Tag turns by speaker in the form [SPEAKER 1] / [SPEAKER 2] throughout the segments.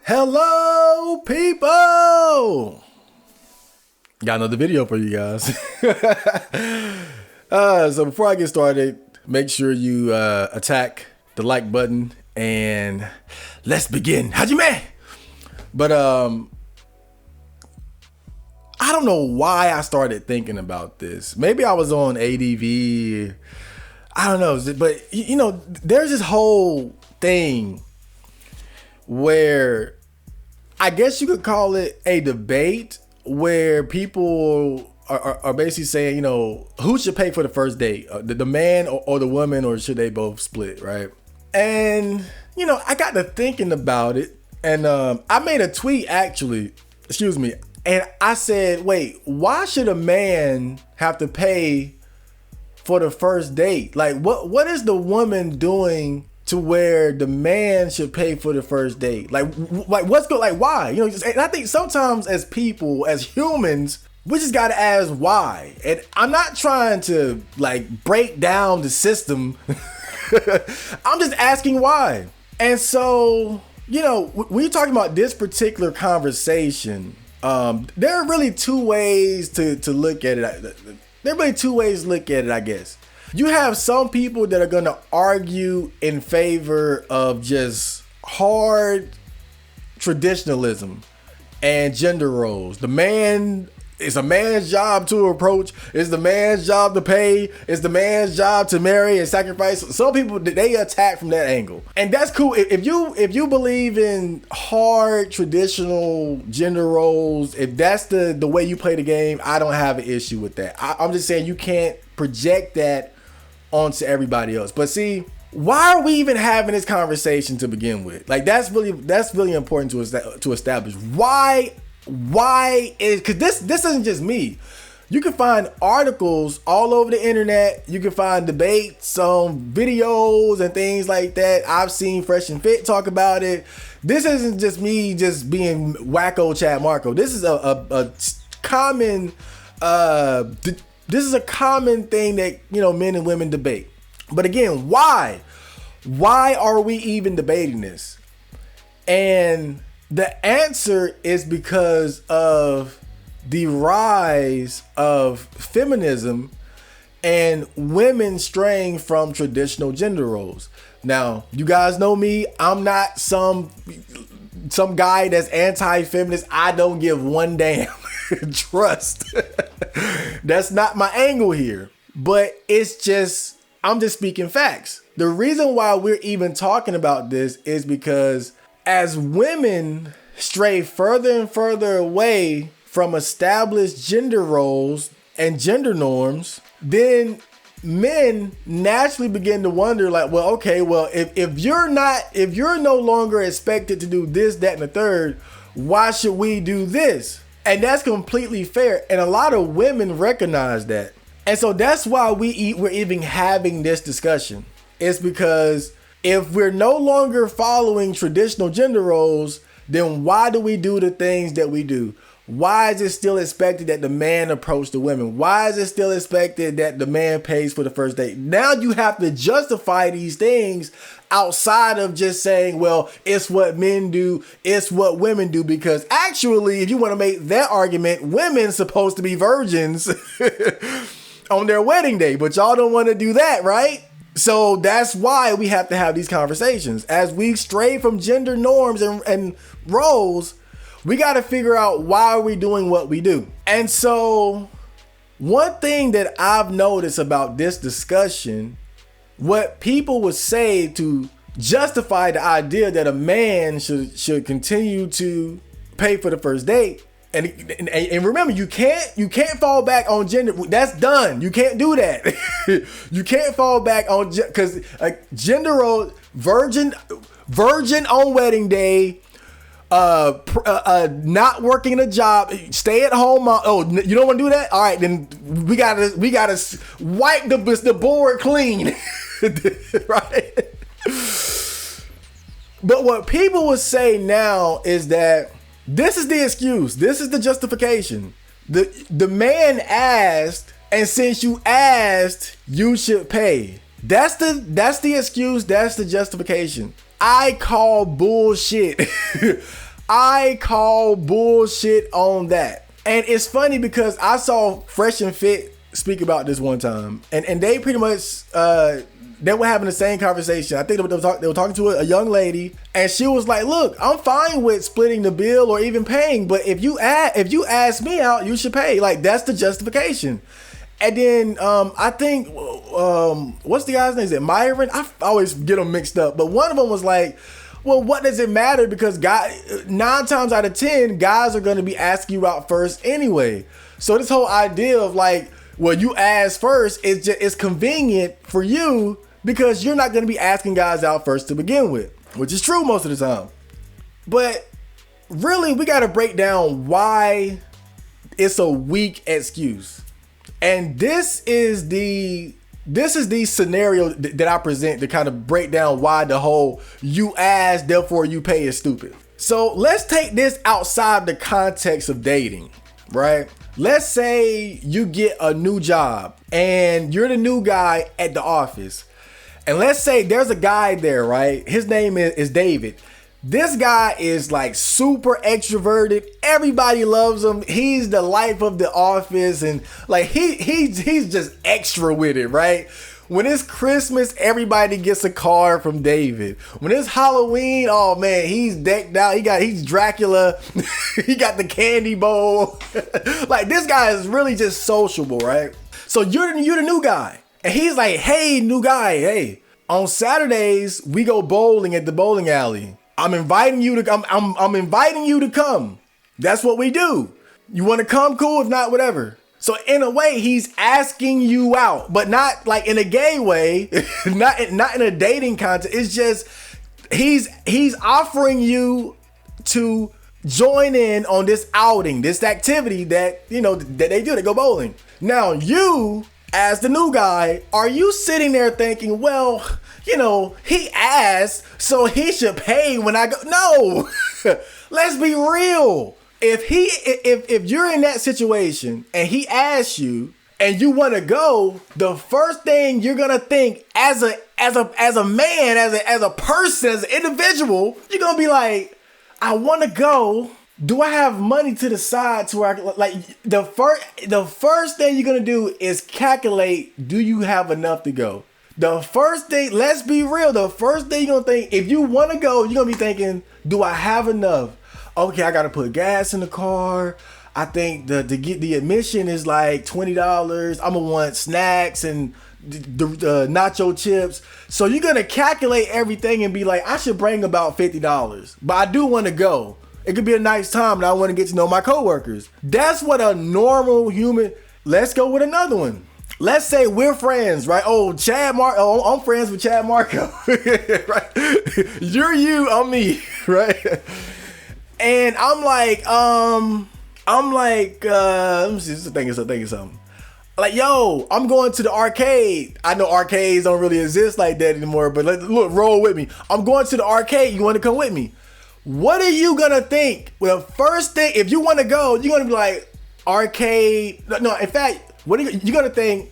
[SPEAKER 1] Hello, people! Got another video for you guys. So before I get started, make sure you attack the like button and let's begin. Hajime! But I don't know why I started thinking about this. Maybe I was on ADV. I don't know, but there's this whole thing where I guess you could call it a debate where people are basically saying, who should pay for the first date, the man or the woman, or should they both split, right? And, I got to thinking about it, and I made a tweet actually, and I said, wait, why should a man have to pay for the first date? Like, what is the woman doing to where the man should pay for the first date? Like what's good? Like, why? And I think sometimes as people, as humans, we just gotta ask why. And I'm not trying to break down the system. I'm just asking why. And so, when you're talking about this particular conversation, there are really two ways to look at it. There are really two ways to look at it, I guess. You have some people that are going to argue in favor of just hard traditionalism and gender roles. It's a man's job to approach. It's the man's job to pay. It's the man's job to marry and sacrifice. Some people, they attack from that angle. And that's cool. If you believe in hard traditional gender roles, if that's the way you play the game, I don't have an issue with that. I'm just saying you can't project that onto everybody else. But see, why are we even having this conversation to begin with? That's really important to establish. Why is, because this isn't just me. You can find articles all over the internet. You can find debates on videos and things like that. I've seen Fresh and Fit talk about it. This isn't just me just being wacko Chad Marco. This is a common this is a common thing that men and women debate. But again, why are we even debating this? And the answer is because of the rise of feminism and women straying from traditional gender roles. Now, you guys know me. I'm not some guy that's anti-feminist. I don't give one damn. Trust. That's not my angle here. But I'm just speaking facts. The reason why we're even talking about this is because as women stray further and further away from established gender roles and gender norms, then men naturally begin to wonder, if you're no longer expected to do this, that, and the third, why should we do this? And that's completely fair. And a lot of women recognize that. And so that's why we're even having this discussion. It's because if we're no longer following traditional gender roles, then why do we do the things that we do? Why is it still expected that the man approach the women? Why is it still expected that the man pays for the first date? Now you have to justify these things outside of just saying, well, it's what men do, it's what women do. Because actually, if you want to make that argument, women supposed to be virgins on their wedding day, but y'all don't want to do that, right? So that's why we have to have these conversations. As we stray from gender norms and roles, we got to figure out why we're doing what we do. And so one thing that I've noticed about this discussion, what people would say to justify the idea that a man should continue to pay for the first date. And remember, you can't fall back on gender. That's done. You can't do that. You can't fall back on, because gender role, virgin on wedding day, not working a job, stay at home. Oh, you don't want to do that? All right, then we gotta wipe the board clean, right? But what people would say now is that this is the excuse. This is the justification. The man asked, and since you asked, you should pay. That's the excuse. That's the justification. I call bullshit. I call bullshit on that. And it's funny because I saw Fresh and Fit speak about this one time, and they pretty much they were having the same conversation. I think they were talking to a young lady, and she was like, "Look, I'm fine with splitting the bill or even paying, but if you ask me out, you should pay. Like, that's the justification." And then I think what's the guy's name? Is it Myron? I always get them mixed up, but one of them was like, well, what does it matter? Because 9 times out of 10, guys are going to be asking you out first anyway. So this whole idea of like, well, you ask first, it's convenient for you because you're not going to be asking guys out first to begin with, which is true most of the time. But really, we got to break down why it's a weak excuse. And this is the scenario that I present to kind of break down why the whole you ask, therefore you pay is stupid. So let's take this outside the context of dating, right? Let's say you get a new job and you're the new guy at the office. And let's say there's a guy there, right? His name is David. This guy is like super extroverted. Everybody loves him. He's the life of the office, and like he's just extra with it, right? When it's Christmas, everybody gets a card from David. When it's Halloween, oh man, he's decked out. He's Dracula. He got the candy bowl. Like, this guy is really just sociable, right? So you're the new guy, and he's like, "Hey, new guy, hey, on Saturdays we go bowling at the bowling alley. I'm inviting you to I'm inviting you to come. That's what we do. You want to come? Cool. If not, whatever." So in a way, he's asking you out, but not like in a gay way, not in a dating context. It's just he's offering you to join in on this outing, this activity that that they do. They go bowling. Now you, as the new guy, are you sitting there thinking, well, he asked, so he should pay when I go? No, let's be real. If you're in that situation and he asks you and you want to go, the first thing you're gonna think as a man, as a person, as an individual, you're gonna be like, I want to go. Do I have money to the side to where the first thing you're gonna do is calculate, do you have enough to go? The first thing, let's be real, the first thing you're gonna think, if you want to go, you're gonna be thinking, do I have enough? Okay, I gotta put gas in the car. I think to get the admission is like $20. I'm gonna want snacks and the nacho chips. So you're gonna calculate everything and be like, I should bring about $50, but I do want to go. It could be a nice time, and I want to get to know my coworkers. That's what a normal human. Let's go with another one. Let's say we're friends, right? Oh, I'm friends with Chad Marco, right? You're you, I'm me, right? And I'm like, let me see, think of something. Like, yo, I'm going to the arcade. I know arcades don't really exist like that anymore, but look, roll with me. I'm going to the arcade. You want to come with me? What are you gonna think? Well, first thing, if you want to go, you're gonna be like, arcade. No, in fact, what are you gonna think?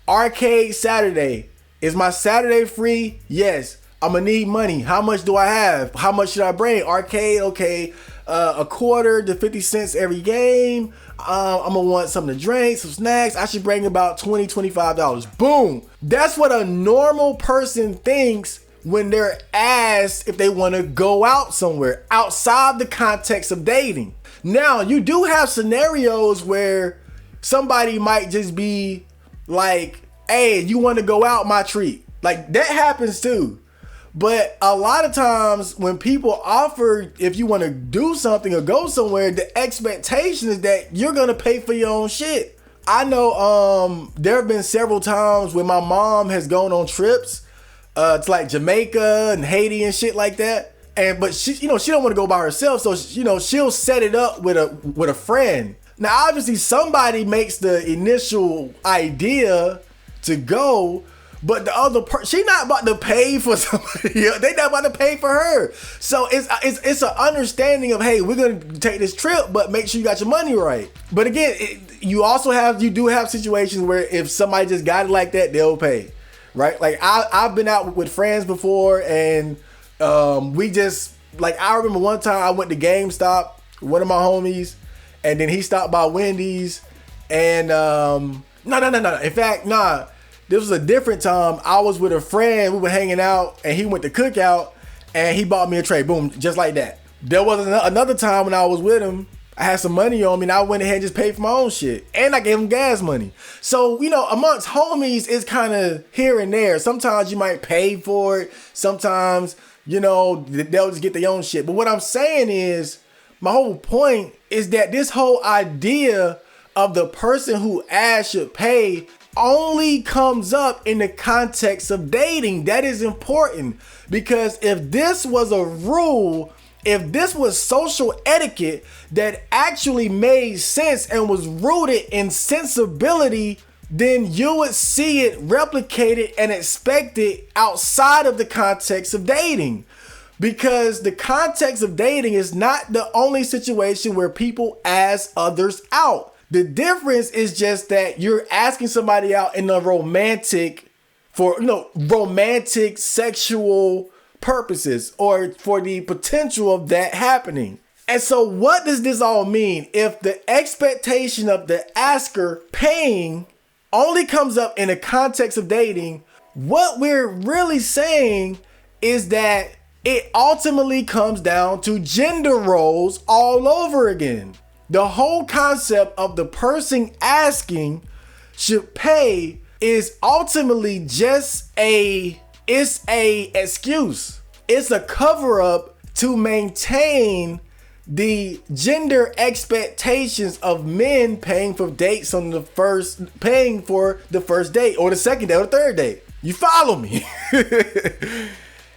[SPEAKER 1] Arcade Saturday. Is my Saturday free? Yes. I'm gonna need money. How much do I have? How much should I bring? Arcade, okay. A quarter to 50 cents every game. I'm gonna want something to drink, some snacks. I should bring about $20, $25. Boom. That's what a normal person thinks when they're asked if they want to go out somewhere outside the context of dating. Now, you do have scenarios where somebody might just be like, hey, you want to go out, my treat. Like, that happens too. But a lot of times when people offer, if you want to do something or go somewhere, the expectation is that you're going to pay for your own shit. I know there have been several times when my mom has gone on trips to like Jamaica and Haiti and shit like that. But she don't want to go by herself. So, she'll set it up with a friend. Now, obviously somebody makes the initial idea to go, but the other person, she not about to pay for somebody else. They not about to pay for her. So it's an understanding of, hey, we're going to take this trip, but make sure you got your money right. But again, you do have situations where if somebody just got it like that, they'll pay, right? Like I've been out with friends before, and we just Like, I remember one time I went to GameStop, one of my homies, and then he stopped by Wendy's, and no. In fact, nah. This was a different time. I was with a friend. We were hanging out, and he went to Cookout, and he bought me a tray. Boom, just like that. There was another time when I was with him. I had some money on me, and I went ahead and just paid for my own shit, and I gave him gas money. So, you know, amongst homies, it's kind of here and there. Sometimes you might pay for it. Sometimes, you know, they'll just get their own shit. But what I'm saying is, my whole point is that this whole idea of the person who asks should pay only comes up in the context of dating. That is important, because if this was a rule, if this was social etiquette that actually made sense and was rooted in sensibility, then you would see it replicated and expected outside of the context of dating. Because the context of dating is not the only situation where people ask others out. The difference is just that you're asking somebody out in a romantic sexual purposes, or for the potential of that happening. And so what does this all mean? If the expectation of the asker paying only comes up in the context of dating, what we're really saying is that it ultimately comes down to gender roles all over again. The whole concept of the person asking should pay is ultimately just it's a excuse. It's a cover up to maintain the gender expectations of men paying for dates on paying for the first date or the second date or the third date. You follow me?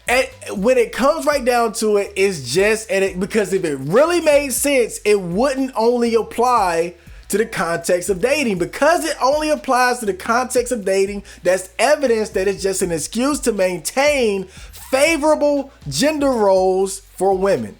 [SPEAKER 1] And when it comes right down to it, it's just, because if it really made sense, it wouldn't only apply to the context of dating. Because it only applies to the context of dating, that's evidence that it's just an excuse to maintain favorable gender roles for women.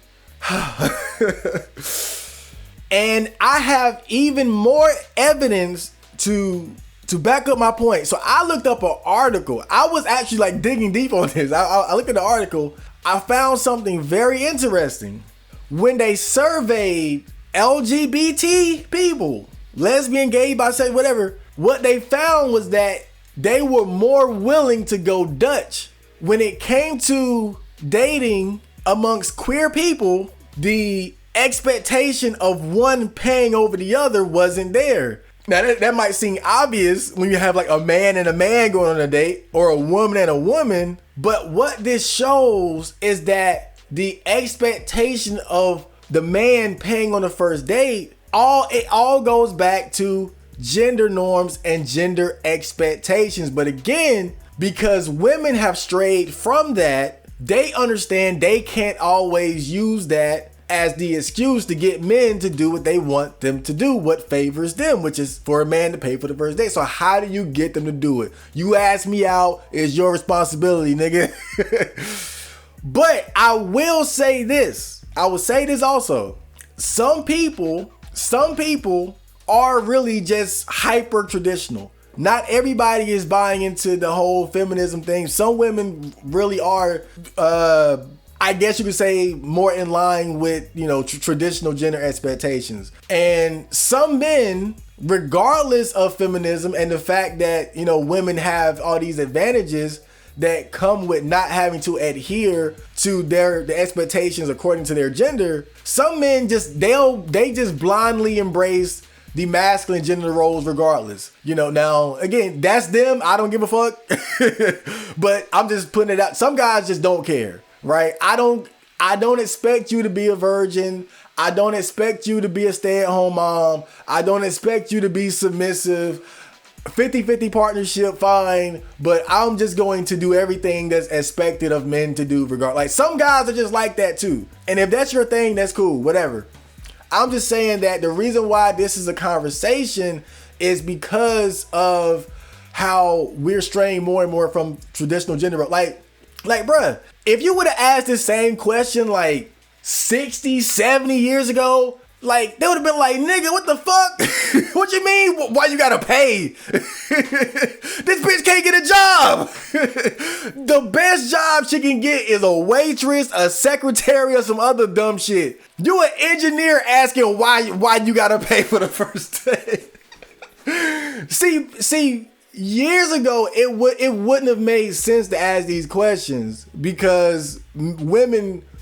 [SPEAKER 1] And I have even more evidence to back up my point. So I looked up an article. I was actually like digging deep on this. I looked at the article. I found something very interesting. When they surveyed LGBT people, lesbian, gay, bisexual, whatever, what they found was that they were more willing to go Dutch. When it came to dating amongst queer people, the expectation of one paying over the other wasn't there. Now that might seem obvious when you have like a man and a man going on a date, or a woman and a woman. But what this shows is that the expectation of the man paying on the first date, it all goes back to gender norms and gender expectations. But again, because women have strayed from that, they understand they can't always use that as the excuse to get men to do what they want them to do, what favors them, which is for a man to pay for the first date. So how do you get them to do it? You ask me out, it's your responsibility, nigga. But I will say this. I will say this also. Some people are really just hyper traditional. Not everybody is buying into the whole feminism thing. Some women really are, I guess you could say, more in line with, traditional gender expectations. And some men, regardless of feminism and the fact that, women have all these advantages that come with not having to adhere to the expectations according to their gender, some men they just blindly embrace the masculine gender roles regardless. Now again, that's them. I don't give a fuck. But I'm just putting it out. Some guys just don't care, right? I don't expect you to be a virgin. I don't expect you to be a stay-at-home mom. I don't expect you to be submissive. 50-50 partnership, fine, but I'm just going to do everything that's expected of men to do regardless. Like, some guys are just like that too. And if that's your thing, that's cool, whatever. I'm just saying that the reason why this is a conversation is because of how we're straying more and more from traditional gender. Like, bruh, if you would have asked this same question like 60, 70 years ago, Like, they would have been like, nigga, what the fuck? What you mean? Why you gotta pay? This bitch can't get a job. The best job she can get is a waitress, a secretary, or some other dumb shit. You an engineer asking why you gotta pay for the first day. See, years ago, it wouldn't have made sense to ask these questions because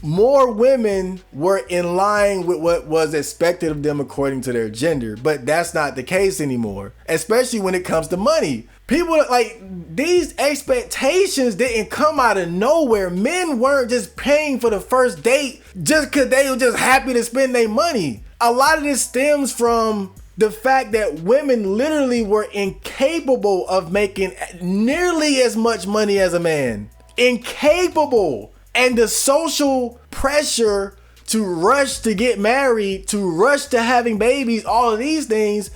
[SPEAKER 1] more women were in line with what was expected of them according to their gender. But that's not the case anymore, especially when it comes to money. People, like, these expectations didn't come out of nowhere. Men weren't just paying for the first date just because they were just happy to spend their money. A lot of this stems from the fact that women literally were incapable of making nearly as much money as a man. Incapable. And the social pressure to rush to get married, to rush to having babies, all of these things,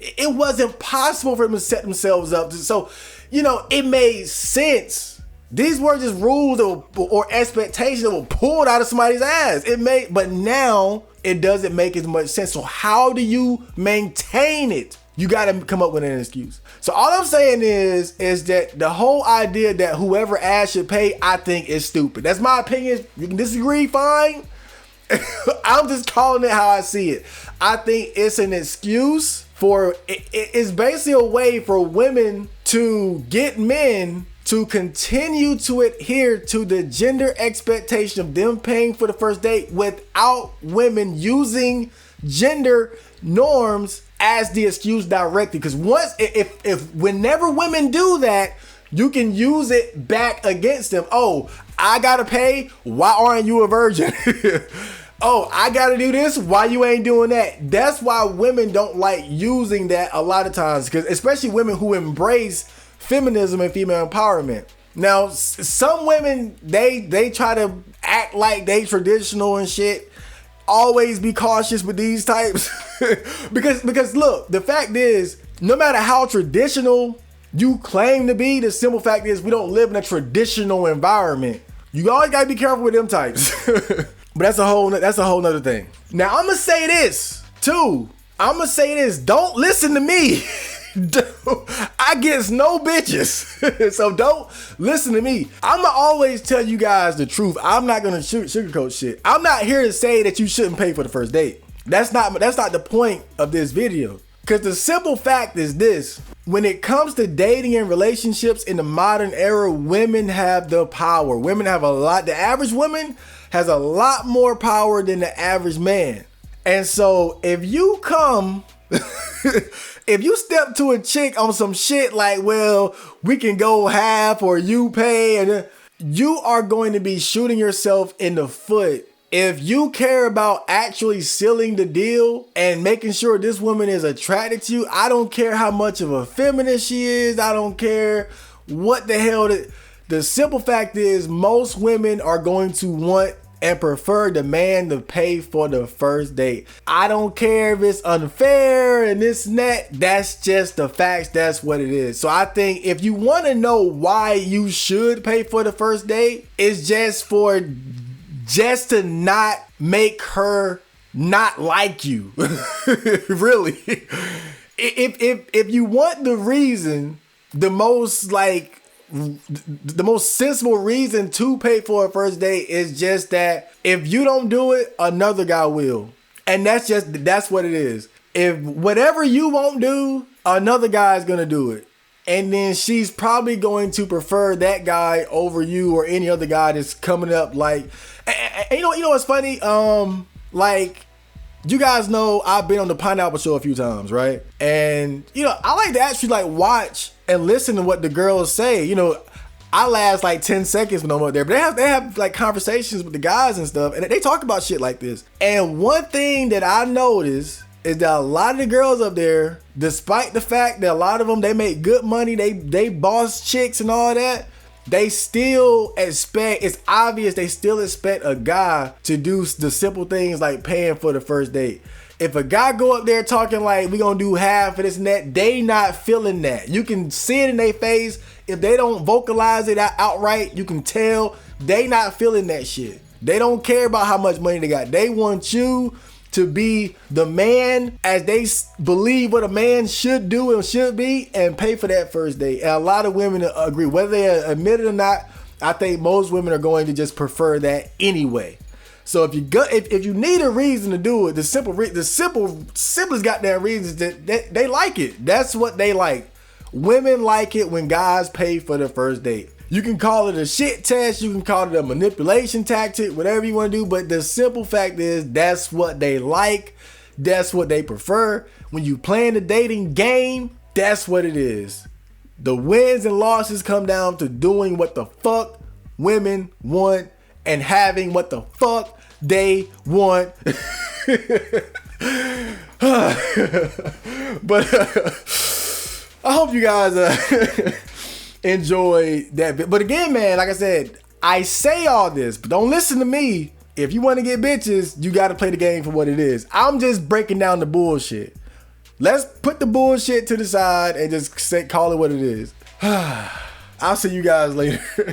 [SPEAKER 1] it wasn't possible for them to set themselves up. So, it made sense. These were just rules or expectations that were pulled out of somebody's ass. But now it doesn't make as much sense. So how do you maintain it? You got to come up with an excuse. So all I'm saying is that the whole idea that whoever asked should pay, I think is stupid. That's my opinion. You can disagree, fine. I'm just calling it how I see it. I think it's an excuse it's basically a way for women to get men to continue to adhere to the gender expectation of them paying for the first date without women using gender norms as the excuse directly. Because whenever women do that, you can use it back against them. Oh, I gotta pay. Why aren't you a virgin? Oh, I gotta do this. Why you ain't doing that? That's why women don't like using that a lot of times, because especially women who embrace feminism and female empowerment. Now, some women, they try to act like they traditional and shit. Always be cautious with these types. because look, the fact is, no matter how traditional you claim to be, the simple fact is we don't live in a traditional environment. You always gotta be careful with them types. But that's a whole nother thing. Now I'm gonna say this too. Don't listen to me. I get no bitches. So don't listen to me. I'ma always tell you guys the truth. I'm not gonna sugarcoat shit. I'm not here to say that you shouldn't pay for the first date. That's not the point of this video. Because the simple fact is this: when it comes to dating and relationships in the modern era, women have the power. Women have a lot. The average woman has a lot more power than the average man. And so if you step to a chick on some shit like, well, we can go half or you pay, and you are going to be shooting yourself in the foot. If you care about actually sealing the deal and making sure this woman is attracted to you, I don't care how much of a feminist she is. I don't care what the hell. The simple fact is, most women are going to want and prefer the man to pay for the first date. I don't care if it's unfair and this and that. That's just the facts. That's what it is. So I think if you want to know why you should pay for the first date, it's just to not make her not like you. Really. If you want the reason, the most sensible reason to pay for a first date is just that if you don't do it, another guy will. And that's what it is. If whatever you won't do, another guy is going to do it. And then she's probably going to prefer that guy over you or any other guy that's coming up. Like, and you know what's funny? Like, you guys know I've been on the Pineapple Show a few times, right? And, I like to actually watch and listen to what the girls say. I last 10 seconds when I'm up there, but they have conversations with the guys and stuff, and they talk about shit like this. And one thing that I noticed is that a lot of the girls up there, despite the fact that a lot of them, they make good money, they boss chicks and all that, they still expect, it's obvious they still expect a guy to do the simple things like paying for the first date. If a guy go up there talking like we gonna do half of this and that, they not feeling that. You can see it in their face. If they don't vocalize it outright, you can tell they not feeling that shit. They don't care about how much money they got. They want you to be the man as they believe what a man should do and should be, and pay for that first date. And a lot of women agree, whether they admit it or not. I think most women are going to just prefer that anyway. So if you need a reason to do it, the simplest goddamn reason is that they like it. That's what they like. Women like it when guys pay for the first date. You can call it a shit test, you can call it a manipulation tactic, whatever you want to do, but the simple fact is that's what they like. That's what they prefer. When you playing the dating game, that's what it is. The wins and losses come down to doing what the fuck women want and having what the fuck they want. But I hope you guys enjoy that bit. But again, man, like I said, I say all this, but don't listen to me. If you want to get bitches, you got to play the game for what it is. I'm just breaking down the bullshit. Let's put the bullshit to the side and just call it what it is. I'll see you guys later.